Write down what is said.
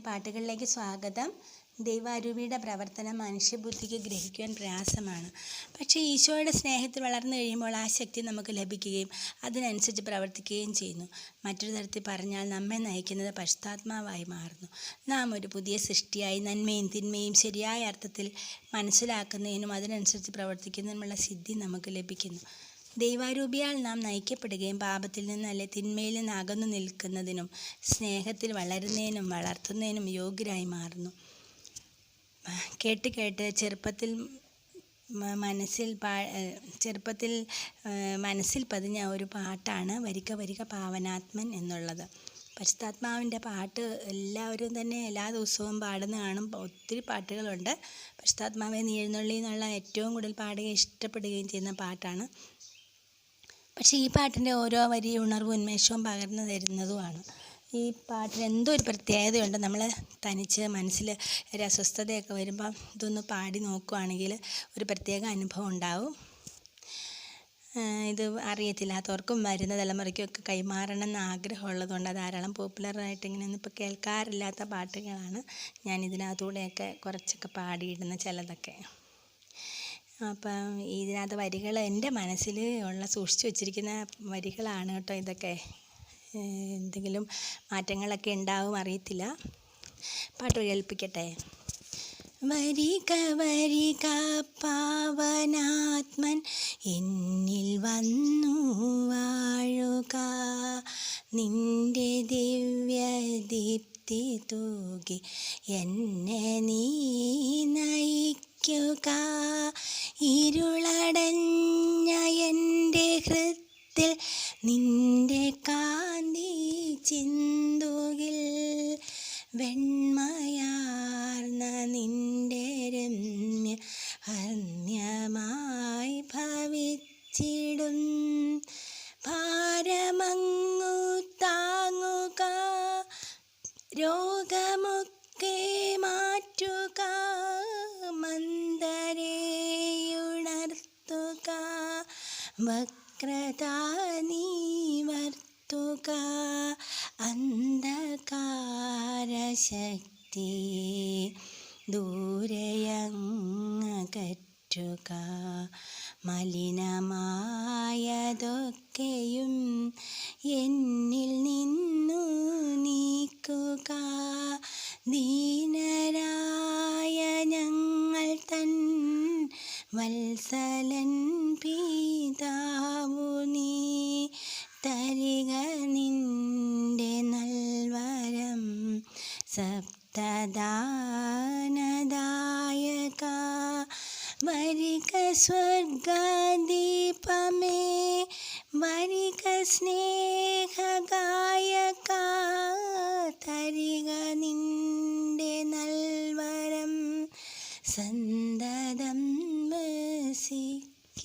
പാട്ടുകളിലേക്ക് സ്വാഗതം. ദൈവാരൂപിയുടെ പ്രവർത്തനം മനുഷ്യബുദ്ധിക്ക് ഗ്രഹിക്കുവാൻ പ്രയാസമാണ്. പക്ഷേ ഈശോയുടെ സ്നേഹത്തിൽ വളർന്നു കഴിയുമ്പോൾ ആ ശക്തി നമുക്ക് ലഭിക്കുകയും അതിനനുസരിച്ച് പ്രവർത്തിക്കുകയും ചെയ്യുന്നു. മറ്റൊരു തരത്തിൽ പറഞ്ഞാൽ നമ്മെ നയിക്കുന്നത് പരിശുദ്ധാത്മാവായി മാറുന്നു. നാം ഒരു പുതിയ സൃഷ്ടിയായി നന്മയും തിന്മയും ശരിയായ അർത്ഥത്തിൽ മനസ്സിലാക്കുന്നതിനും അതിനനുസരിച്ച് പ്രവർത്തിക്കുന്നതിനുമുള്ള സിദ്ധി നമുക്ക് ലഭിക്കുന്നു. ദൈവാരൂപിയാൽ നാം നയിക്കപ്പെടുകയും പാപത്തിൽ നിന്നല്ല തിന്മയിൽ നിന്ന് അകന്നു നിൽക്കുന്നതിനും സ്നേഹത്തിൽ വളരുന്നതിനും വളർത്തുന്നതിനും യോഗ്യരായി മാറുന്നു. കേട്ട് കേട്ട് ചെറുപ്പത്തിൽ മനസ്സിൽ പതിഞ്ഞ ഒരു പാട്ടാണ് വരിക വരിക പാവനാത്മൻ എന്നുള്ളത്. പരിശുദ്ധാത്മാവിൻ്റെ പാട്ട് എല്ലാവരും തന്നെ എല്ലാ ദിവസവും പാടുന്ന കാണും. ഒത്തിരി പാട്ടുകളുണ്ട്. പരിശുദ്ധാത്മാവെ നീ എഴുന്നള്ളി എന്നുള്ള ഏറ്റവും കൂടുതൽ പാടുകയും ഇഷ്ടപ്പെടുകയും ചെയ്യുന്ന പാട്ടാണ്. പക്ഷേ ഈ പാട്ടിൻ്റെ ഓരോ വരി ഉണർവും ഉന്മേഷവും പകർന്നു തരുന്നതുമാണ്. ഈ പാട്ടിന് എന്തോ ഒരു പ്രത്യേകതയുണ്ട്. നമ്മൾ തനിച്ച് മനസ്സിൽ ഒരു അസ്വസ്ഥതയൊക്കെ വരുമ്പോൾ ഇതൊന്ന് പാടി നോക്കുകയാണെങ്കിൽ ഒരു പ്രത്യേക അനുഭവം ഉണ്ടാവും. ഇത് അറിയത്തില്ലാത്തവർക്കും വരുന്ന തലമുറയ്ക്കൊക്കെ കൈമാറണം എന്ന് ആഗ്രഹമുള്ളതുകൊണ്ട് ധാരാളം പോപ്പുലറായിട്ട് ഇങ്ങനെയൊന്നും ഇപ്പോൾ കേൾക്കാറില്ലാത്ത പാട്ടുകളാണ് ഞാൻ ഇതിനകത്തൂടെയൊക്കെ കുറച്ചൊക്കെ പാടിയിടുന്ന ചിലതൊക്കെ. അപ്പം ഇതിനകത്ത് വരികൾ എൻ്റെ മനസ്സിൽ സൂക്ഷിച്ചു വച്ചിരിക്കുന്ന വരികളാണ് കേട്ടോ. ഇതൊക്കെ എന്തെങ്കിലും മാറ്റങ്ങളൊക്കെ ഉണ്ടാവും, അറിയത്തില്ല. പാട്ട് കേൾപ്പിക്കട്ടെ. വരിക വരിക പാവനാത്മൻ എന്നിൽ വന്നു വാഴുക, നിന്റെ ദിവ്യദീപ്തി തൂകി എന്നെ നീ നയിക്കുക. ഇരുളടഞ്ഞ എൻ്റെ ഹൃത്തിൽ നിന്റെ കാന്തി ചിന്തുകിൽ, വെണ്മയാർന്ന നിന്റെ രമ്യ ഹന്യമായി ഭവിച്ചിടും. ഭാരമങ്ങു താങ്ങുക, രോഗമൊക്കെ മാറ്റുക, മന്ദരെയുണർത്തുക, വക്രത നിവർത്തുക, അന്ധകാരശക്തി ദൂരെയങ്ങകറ്റുക, മലിനമായതൊക്കെയും എന്നിൽ നിന്നു നീക്കുക. ദീനരായ ഞങ്ങൾ തൻ വത്സലൻ പിതാവു നീ, തരിക നിന്റെ നൽവരം സപ്തദാനദായക. വരിക സ്വർഗദീപമേ, വരിക സ്നേഹഗായക, തരിക നിന്റെ നൽവരം സന്തതം വസിക്കുക.